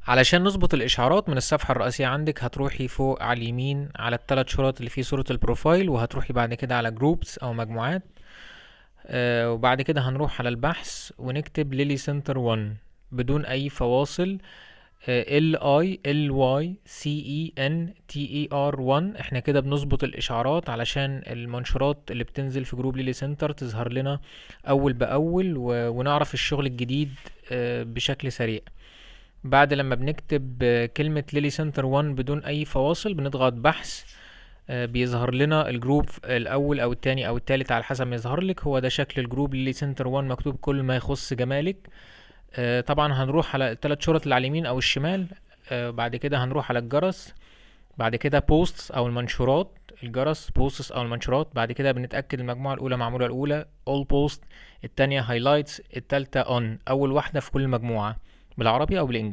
علشان نظبط الإشعارات من الصفحة الرئيسية عندك، هتروحي فوق على اليمين على الثلاث شرط اللي فيه صورة البروفايل، وهتروحي بعد كده على جروبس أو مجموعات. وبعد كده هنروح على البحث ونكتب ليلي سنتر 1 بدون أي فواصل. LILYCENTER 1. احنا كده بنظبط الإشعارات علشان المنشورات اللي بتنزل في جروب ليلي سنتر تظهر لنا أول بأول، ونعرف الشغل الجديد بشكل سريع. بعد لما بنكتب كلمة ليلي سنتر 1 بدون أي فواصل، بنضغط بحث، بيظهر لنا الجروب الأول أو التاني أو التالت على حسب ما يظهر لك. هو ده شكل الجروب ليلي سنتر 1، مكتوب كل ما يخص جمالك. طبعا هنروح على الثلاث شرط اللي على اليمين أو الشمال. بعد كده هنروح على الجرس، بعد كده بوستس أو المنشورات. الجرس بوستس أو المنشورات. بعد كده بنتأكد المجموعة الأولى معمولة الأولى all post، التانية highlights، التالتة on. أول واحدة في كل مجموعة بالعربي أو بالإنجليزي.